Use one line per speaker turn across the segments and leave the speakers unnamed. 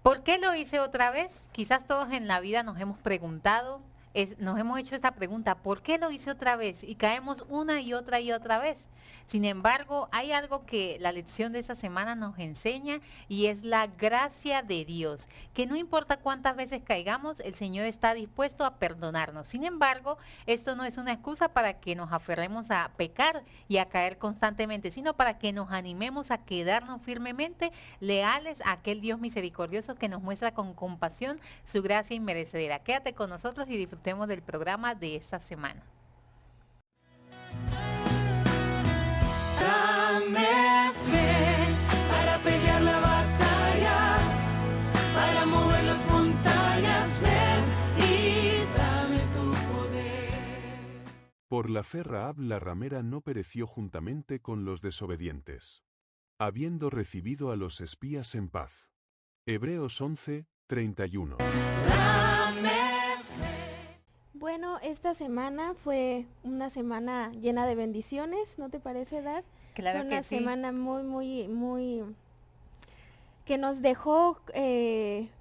¿Por qué lo hice otra vez? Quizás todos en la vida nos hemos preguntado, nos hemos hecho esta pregunta, ¿por qué lo hice otra vez? Y caemos una y otra vez. Sin embargo, hay algo que la lección de esta semana nos enseña y es la gracia de Dios, que no importa cuántas veces caigamos, el Señor está dispuesto a perdonarnos. Sin embargo, esto no es una excusa para que nos aferremos a pecar y a caer constantemente, sino para que nos animemos a quedarnos firmemente leales a aquel Dios misericordioso que nos muestra con compasión su gracia inmerecedera. Quédate con nosotros y disfrutemos del programa de esta semana.
Dame fe para pelear la batalla, para mover las montañas, ven y dame tu poder.
Por la fe Rahab la ramera no pereció juntamente con los desobedientes, habiendo recibido a los espías en paz. Hebreos 11:31.
Dame fe.
Bueno, esta semana fue una semana llena de bendiciones, ¿no te parece, Dar?
Claro
Fue
que
una
sí.
semana muy que nos dejó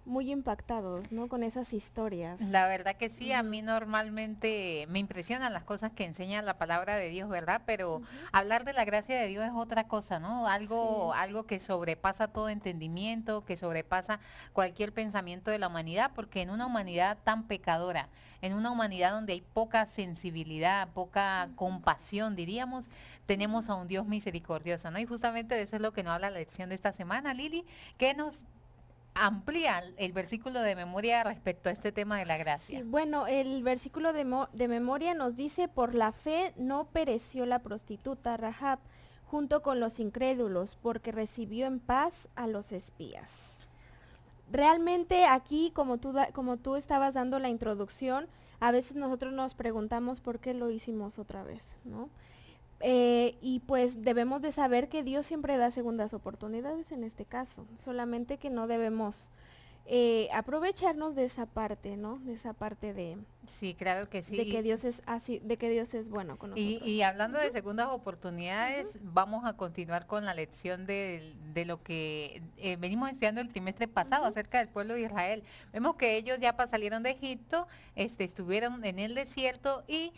muy impactados, ¿no? Con esas historias.
La verdad que sí, a mí normalmente me impresionan las cosas que enseña la palabra de Dios, ¿verdad? Pero hablar de la gracia de Dios es otra cosa, ¿no? Algo que sobrepasa todo entendimiento, que sobrepasa cualquier pensamiento de la humanidad, porque en una humanidad tan pecadora, en una humanidad donde hay poca sensibilidad, poca compasión, diríamos, tenemos a un Dios misericordioso, ¿no? Y justamente de eso es lo que nos habla la lección de esta semana, Lili, que nos amplía el versículo de memoria respecto a este tema de la
Sí,
gracia.
bueno, el versículo de memoria nos dice, por la fe no pereció la prostituta Rahab, junto con los incrédulos, porque recibió en paz a los espías. Realmente aquí, como tú estabas dando la introducción, a veces nosotros nos preguntamos por qué lo hicimos otra vez, ¿no? Y pues debemos de saber que Dios siempre da segundas oportunidades en este caso, solamente que no debemos aprovecharnos de esa parte, ¿no? De esa parte de
Sí, claro que sí.
que Dios es así, de que Dios es bueno con nosotros.
Y hablando de segundas oportunidades, vamos a continuar con la lección de lo que venimos estudiando el trimestre pasado acerca del pueblo de Israel. Vemos que ellos ya salieron de Egipto, estuvieron en el desierto y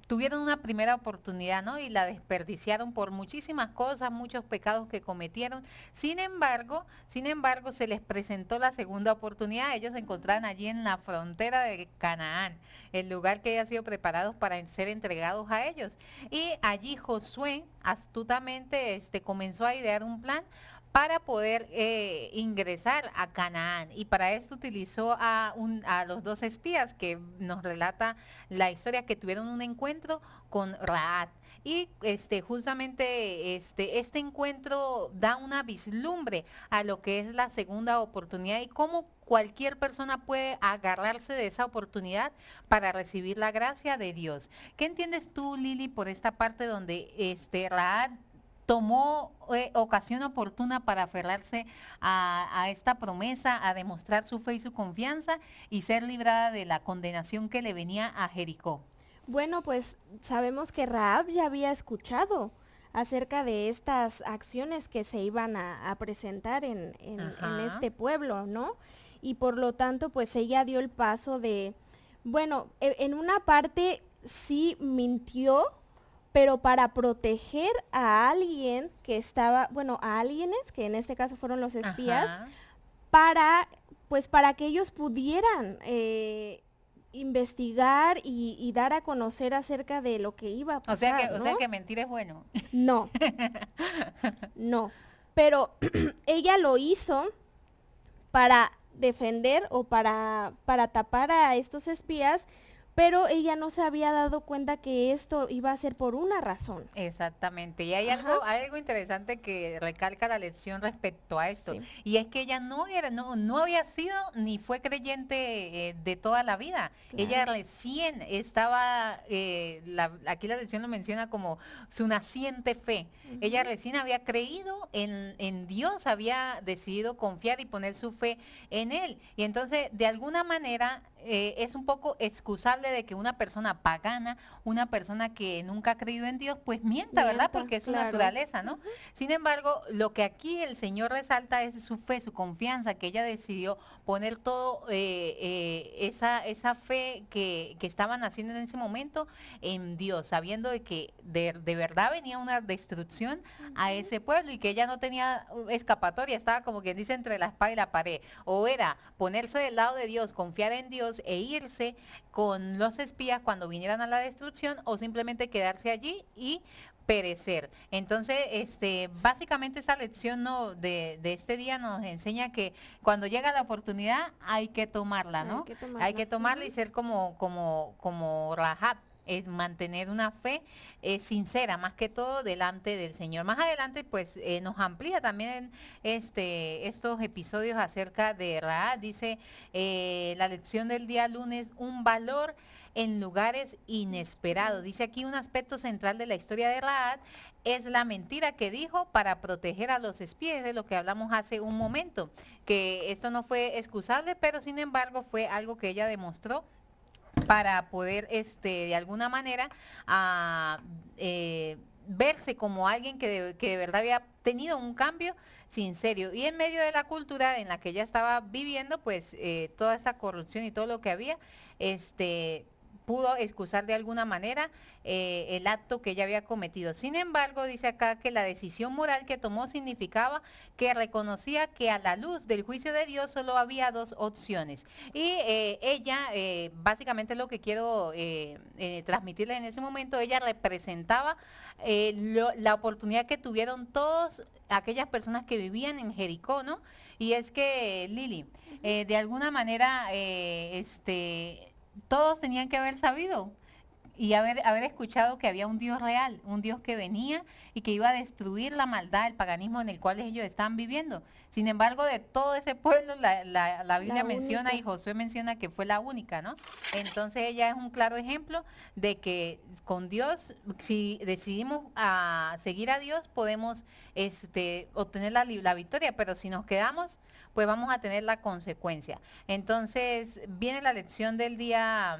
tuvieron una primera oportunidad, ¿no? Y la desperdiciaron por muchísimas cosas, muchos pecados que cometieron. Sin embargo, se les presentó la segunda oportunidad. Ellos se encontraban allí en la frontera de Canaán, el lugar que había sido preparado para ser entregados a ellos. Y allí Josué astutamente comenzó a idear un plan para poder ingresar a Canaán. Y para esto utilizó a los dos espías que nos relata la historia, que tuvieron un encuentro con Rahab. Y justamente este encuentro da una vislumbre a lo que es la segunda oportunidad y cómo cualquier persona puede agarrarse de esa oportunidad para recibir la gracia de Dios. ¿Qué entiendes tú, Lili, por esta parte donde Rahab tomó ocasión oportuna para aferrarse a esta promesa, a demostrar su fe y su confianza y ser librada de la condenación que le venía a Jericó?
Bueno, pues sabemos que Rahab ya había escuchado acerca de estas acciones que se iban a presentar en este pueblo, ¿no? Y por lo tanto, pues ella dio el paso de, bueno, en una parte sí mintió, pero para proteger a alguien que estaba, bueno, a alguienes, que en este caso fueron los espías, para que ellos pudieran investigar y dar a conocer acerca de lo que iba a pasar,
o sea que mentir es bueno.
No, no, pero ella lo hizo para defender o para tapar a estos espías, pero ella no se había dado cuenta que esto iba a ser por una razón.
Exactamente, y hay algo interesante que recalca la lección respecto a esto,
Sí.
y es que ella no había sido ni fue creyente de toda la vida.
Claro.
Ella recién estaba, aquí la lección lo menciona como su naciente fe. Ella recién había creído en Dios, había decidido confiar y poner su fe en Él, y entonces de alguna manera es un poco excusable de que una persona pagana, una persona que nunca ha creído en Dios, pues mienta, ¿verdad?
Mienta,
Porque es su
claro.
naturaleza, ¿no? Sin embargo, lo que aquí el Señor resalta es su fe, su confianza, que ella decidió poner todo esa fe que estaban haciendo en ese momento en Dios, sabiendo de que de verdad venía una destrucción a ese pueblo y que ella no tenía escapatoria, estaba como quien dice entre la espada y la pared. O era ponerse del lado de Dios, confiar en Dios e irse con los espías cuando vinieran a la destrucción, o simplemente quedarse allí y perecer. Entonces, básicamente esa lección, ¿no?, de este día nos enseña que cuando llega la oportunidad hay que tomarla, ¿no? Hay que tomarla y ser como Rahab, es mantener una fe sincera, más que todo delante del Señor. Más adelante, pues, nos amplía también estos episodios acerca de Rahab. Dice la lección del día lunes, un valor en lugares inesperados. Dice aquí un aspecto central de la historia de Rahab es la mentira que dijo para proteger a los espías, de lo que hablamos hace un momento, que esto no fue excusable, pero sin embargo fue algo que ella demostró para poder de alguna manera verse como alguien que de verdad había tenido un cambio sincero. Y en medio de la cultura en la que ella estaba viviendo, pues toda esta corrupción y todo lo que había, pudo excusar de alguna manera el acto que ella había cometido. Sin embargo, dice acá que la decisión moral que tomó significaba que reconocía que a la luz del juicio de Dios solo había dos opciones. Y ella, básicamente lo que quiero transmitirle en ese momento, ella representaba la oportunidad que tuvieron todas aquellas personas que vivían en Jericó, ¿no? Y es que, Lili, de alguna manera, todos tenían que haber sabido y haber escuchado que había un Dios real, un Dios que venía y que iba a destruir la maldad, el paganismo en el cual ellos estaban viviendo. Sin embargo, de todo ese pueblo, la Biblia menciona y Josué menciona que fue la única, ¿no? Entonces ella es un claro ejemplo de que con Dios, si decidimos seguir a Dios, podemos obtener la victoria, pero si nos quedamos, pues vamos a tener la consecuencia. Entonces viene la lección del día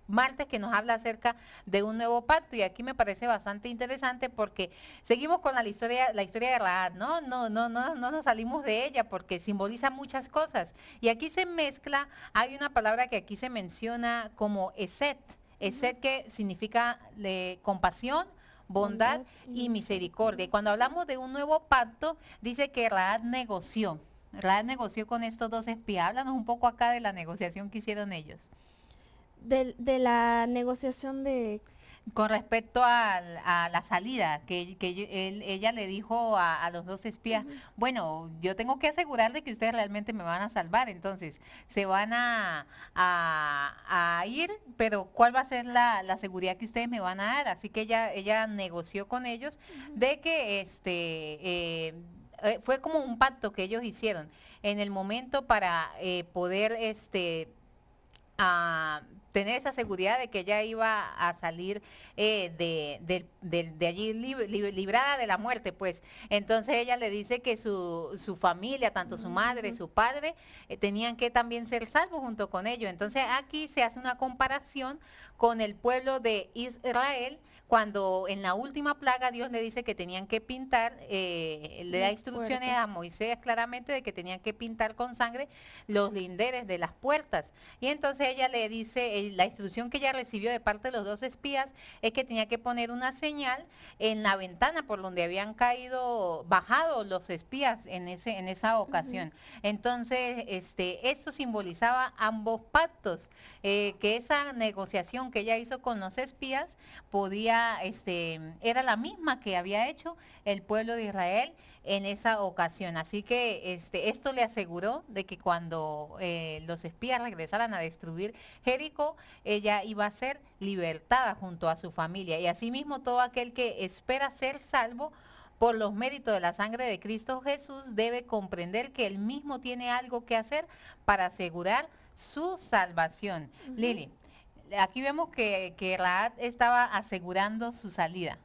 martes, que nos habla acerca de un nuevo pacto, y aquí me parece bastante interesante porque seguimos con la historia de Rahab, ¿no? No nos salimos de ella porque simboliza muchas cosas. Y aquí se mezcla, hay una palabra que aquí se menciona como Eset, Eset que significa compasión, bondad y misericordia. Y cuando hablamos de un nuevo pacto, dice que Rahab negoció con estos dos espías. Háblanos un poco acá de la negociación que hicieron ellos.
De la negociación de...
Con respecto a la salida, ella le dijo a los dos espías, bueno, yo tengo que asegurar de que ustedes realmente me van a salvar, entonces se van a ir, pero ¿cuál va a ser la seguridad que ustedes me van a dar? Así que ella negoció con ellos de que fue como un pacto que ellos hicieron en el momento para poder a tener esa seguridad de que ella iba a salir de allí librada de la muerte, pues. Entonces ella le dice que su familia, tanto su madre, su padre, tenían que también ser salvos junto con ellos. Entonces aquí se hace una comparación con el pueblo de Israel, cuando en la última plaga Dios le dice que tenían que pintar, le da instrucciones a Moisés claramente de que tenían que pintar con sangre los linderes de las puertas. Y entonces ella le dice, la instrucción que ella recibió de parte de los dos espías es que tenía que poner una señal en la ventana por donde habían bajado los espías en esa ocasión. Entonces, eso simbolizaba ambos pactos, que esa negociación que ella hizo con los espías era la misma que había hecho el pueblo de Israel en esa ocasión. Así que esto le aseguró de que cuando los espías regresaran a destruir Jericó, ella iba a ser libertada junto a su familia. Y asimismo todo aquel que espera ser salvo por los méritos de la sangre de Cristo Jesús debe comprender que él mismo tiene algo que hacer para asegurar su salvación. Lili, aquí vemos que Rahab estaba asegurando su salida.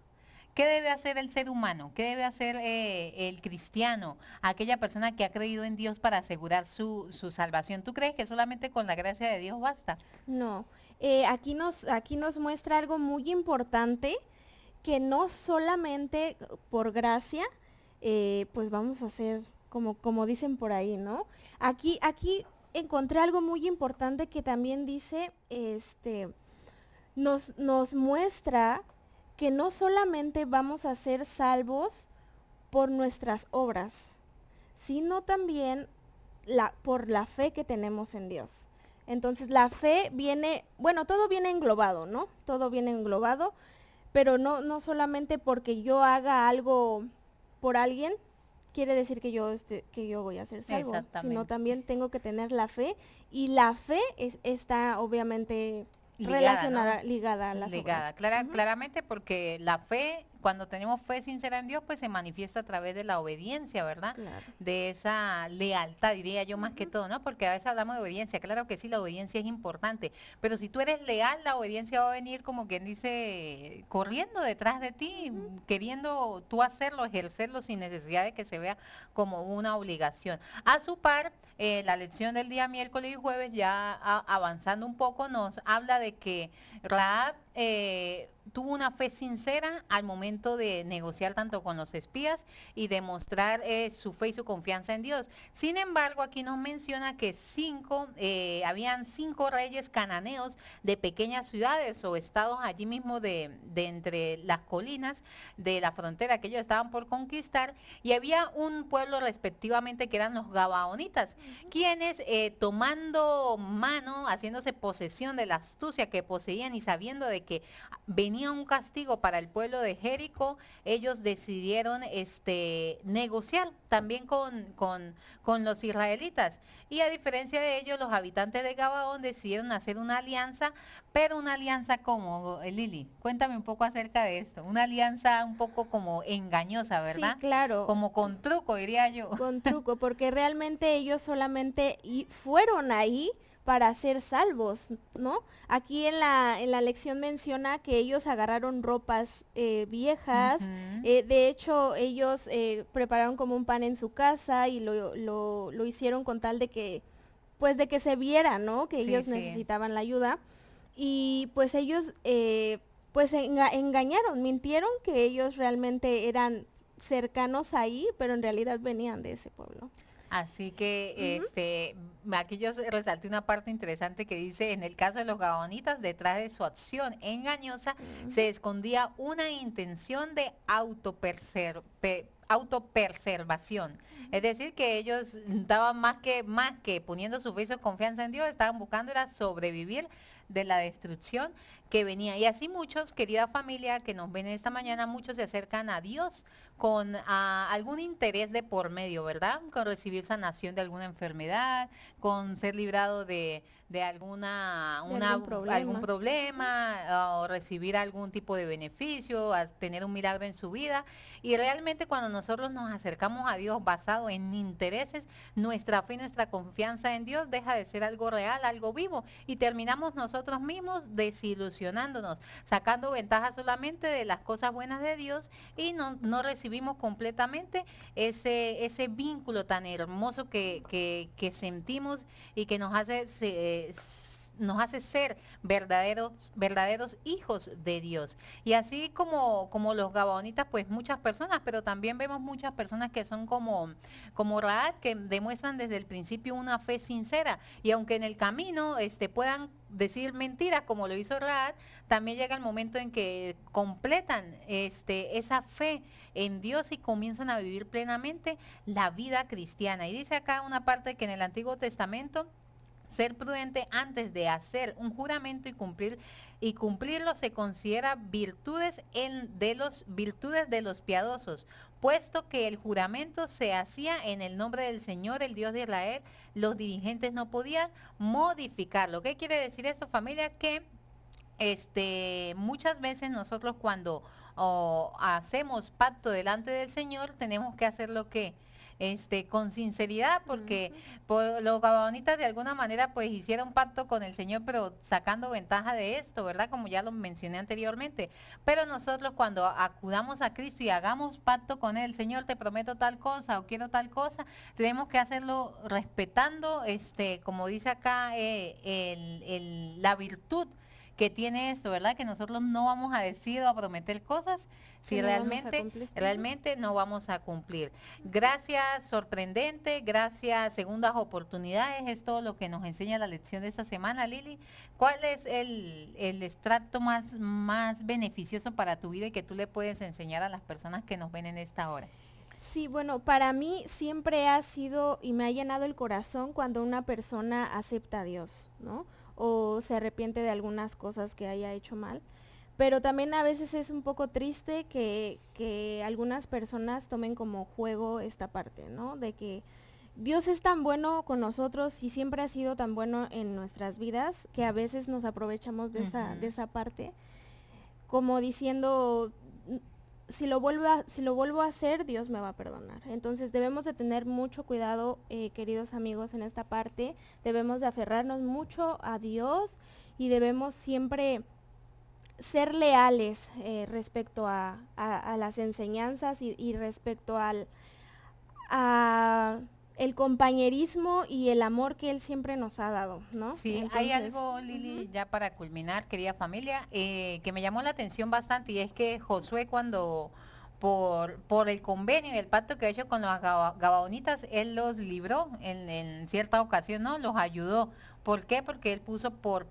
¿Qué debe hacer el ser humano? ¿Qué debe hacer el cristiano? Aquella persona que ha creído en Dios para asegurar su salvación. ¿Tú crees que solamente con la gracia de Dios basta?
No, aquí nos muestra algo muy importante, que no solamente por gracia, pues vamos a hacer como dicen por ahí, ¿no? Aquí encontré algo muy importante que también dice, nos muestra que no solamente vamos a ser salvos por nuestras obras, sino también por la fe que tenemos en Dios. Entonces la fe viene, bueno, todo viene englobado, ¿no? Todo viene englobado, pero no solamente porque yo haga algo por alguien, quiere decir que yo voy a ser salvo, sino
Exactamente.
también tengo que tener la fe, y la fe está obviamente
Ligada,
relacionada,
¿no?
ligada a las
Ligada,
obras. Ujú.
claramente porque la fe, cuando tenemos fe sincera en Dios, pues se manifiesta a través de la obediencia, ¿verdad?
Claro.
De esa lealtad, diría yo más que todo, ¿no? Porque a veces hablamos de obediencia, claro que sí, la obediencia es importante, pero si tú eres leal, la obediencia va a venir como quien dice, corriendo detrás de ti, queriendo tú hacerlo, ejercerlo sin necesidad de que se vea como una obligación. A su par, la lección del día miércoles y jueves, ya avanzando un poco, nos habla de que Rahab tuvo una fe sincera al momento de negociar tanto con los espías y demostrar su fe y su confianza en Dios. Sin embargo, aquí nos menciona que habían 5 reyes cananeos de pequeñas ciudades o estados allí mismo de entre las colinas de la frontera que ellos estaban por conquistar, y había un pueblo respectivamente que eran los gabaonitas, quienes tomando mano, haciéndose posesión de la astucia que poseían y sabiendo de que venía un castigo para el pueblo de Jericó, ellos decidieron negociar también con los israelitas. Y a diferencia de ellos, los habitantes de Gabaón decidieron hacer una alianza, pero una alianza como, Lili, cuéntame un poco acerca de esto, una alianza un poco como engañosa, ¿verdad?
Sí, claro.
Como con truco, diría yo.
Con truco, porque realmente ellos solamente fueron ahí para ser salvos, ¿no? Aquí en la lección menciona que ellos agarraron ropas viejas,
Ujú.
de hecho ellos prepararon como un pan en su casa y lo hicieron con tal de que, pues de que se viera, ¿no? Que
Sí,
ellos
sí.
necesitaban la ayuda, y pues ellos pues engañaron, mintieron que ellos realmente eran cercanos ahí, pero en realidad venían de ese pueblo.
Así que
Ujú.
aquí yo resalté una parte interesante que dice, en el caso de los gabonitas, detrás de su acción engañosa
Ujú.
se escondía una intención de autopreservación. Es decir, que ellos estaban más que poniendo su fe y su confianza en Dios, estaban buscando era sobrevivir de la destrucción que venía. Y así muchos, querida familia que nos ven esta mañana, muchos se acercan a Dios con algún interés de por medio, ¿verdad? Con recibir sanación de alguna enfermedad, con ser librado de
De algún
algún
problema.
problema, o recibir algún tipo de beneficio, a tener un milagro en su vida. Y realmente cuando nosotros nos acercamos a Dios basado en intereses, nuestra fe y nuestra confianza en Dios deja de ser algo real, algo vivo, y terminamos nosotros mismos desilusionándonos, sacando ventaja solamente de las cosas buenas de Dios, y no recibimos completamente ese vínculo tan hermoso que sentimos y que nos hace ser verdaderos hijos de Dios. Y así como los gabaonitas, pues muchas personas, pero también vemos muchas personas que son como Raad, que demuestran desde el principio una fe sincera. Y aunque en el camino puedan decir mentiras como lo hizo Raad, también llega el momento en que completan esa fe en Dios y comienzan a vivir plenamente la vida cristiana. Y dice acá una parte que en el Antiguo Testamento, ser prudente antes de hacer un juramento y cumplirlo se considera virtudes de los piadosos, puesto que el juramento se hacía en el nombre del Señor, el Dios de Israel, los dirigentes no podían modificarlo. ¿Qué quiere decir esto, familia? Que muchas veces nosotros cuando hacemos pacto delante del Señor tenemos que hacer lo que con sinceridad, porque los gabaonitas de alguna manera pues hicieron pacto con el Señor, pero sacando ventaja de esto, ¿verdad? Como ya lo mencioné anteriormente. Pero nosotros cuando acudamos a Cristo y hagamos pacto con Él, Señor, te prometo tal cosa o quiero tal cosa, tenemos que hacerlo respetando, como dice acá, la virtud que tiene esto, ¿verdad? Que nosotros no vamos a decir o a prometer cosas si
Que no vamos a
realmente,
cumplir.
realmente no vamos a cumplir. Gracias, sorprendente, gracias, segundas oportunidades, es todo lo que nos enseña la lección de esta semana, Lili. ¿Cuál es el extracto más beneficioso para tu vida y que tú le puedes enseñar a las personas que nos ven en esta hora?
Sí, bueno, para mí siempre ha sido y me ha llenado el corazón cuando una persona acepta a Dios, ¿no? O se arrepiente de algunas cosas que haya hecho mal. Pero también a veces es un poco triste que algunas personas tomen como juego esta parte, ¿no? De que Dios es tan bueno con nosotros y siempre ha sido tan bueno en nuestras vidas que a veces nos aprovechamos de
Ujú.
esa parte, como diciendo, si lo vuelvo a hacer, Dios me va a perdonar. Entonces debemos de tener mucho cuidado, queridos amigos, en esta parte. Debemos de aferrarnos mucho a Dios y debemos siempre ser leales respecto a las enseñanzas y respecto a el compañerismo y el amor que Él siempre nos ha dado, ¿no?
Sí, hay
Entonces,
algo, Lili, ya para culminar, querida familia, que me llamó la atención bastante y es que Josué cuando por el convenio y el pacto que ha hecho con los gabaonitas, él los libró en cierta ocasión, ¿no? Los ayudó. ¿Por qué? Porque él puso por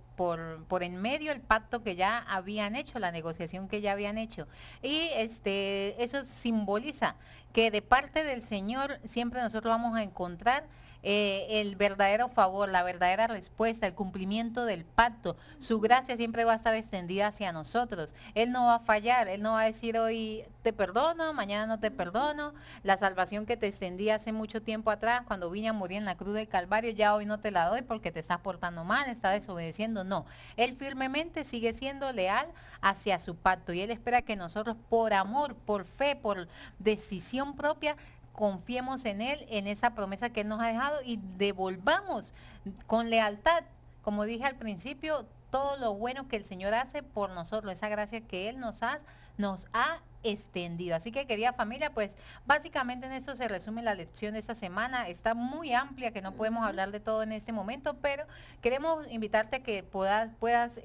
en medio el pacto que ya habían hecho, la negociación que ya habían hecho. Y eso simboliza que de parte del Señor siempre nosotros vamos a encontrar el verdadero favor, la verdadera respuesta, el cumplimiento del pacto. Su gracia siempre va a estar extendida hacia nosotros. Él no va a fallar, Él no va a decir hoy te perdono, mañana no te perdono. La salvación que te extendí hace mucho tiempo atrás, cuando vine a morir en la cruz del Calvario, ya hoy no te la doy porque te estás portando mal, estás desobedeciendo. No, Él firmemente sigue siendo leal hacia su pacto y Él espera que nosotros por amor, por fe, por decisión propia, confiemos en Él, en esa promesa que Él nos ha dejado y devolvamos con lealtad, como dije al principio, todo lo bueno que el Señor hace por nosotros, esa gracia que Él nos ha extendido. Así que querida familia, pues básicamente en eso se resume la lección de esta semana. Está muy amplia que no podemos hablar de todo en este momento, pero queremos invitarte a que puedas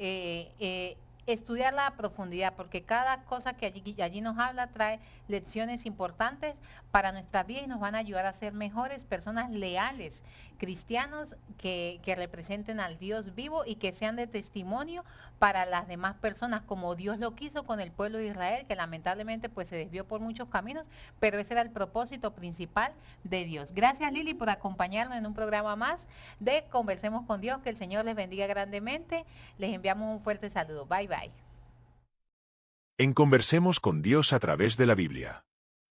estudiarla a profundidad, porque cada cosa que allí nos habla trae lecciones importantes para nuestra vida y nos van a ayudar a ser mejores personas leales, cristianos que representen al Dios vivo y que sean de testimonio para las demás personas, como Dios lo quiso con el pueblo de Israel, que lamentablemente pues se desvió por muchos caminos, pero ese era el propósito principal de Dios. Gracias, Lili, por acompañarnos en un programa más de Conversemos con Dios. Que el Señor les bendiga grandemente. Les enviamos un fuerte saludo. Bye, bye.
En Conversemos con Dios a través de la Biblia.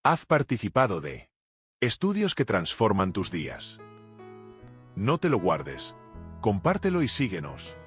Haz participado de estudios que transforman tus días. No te lo guardes. Compártelo y síguenos.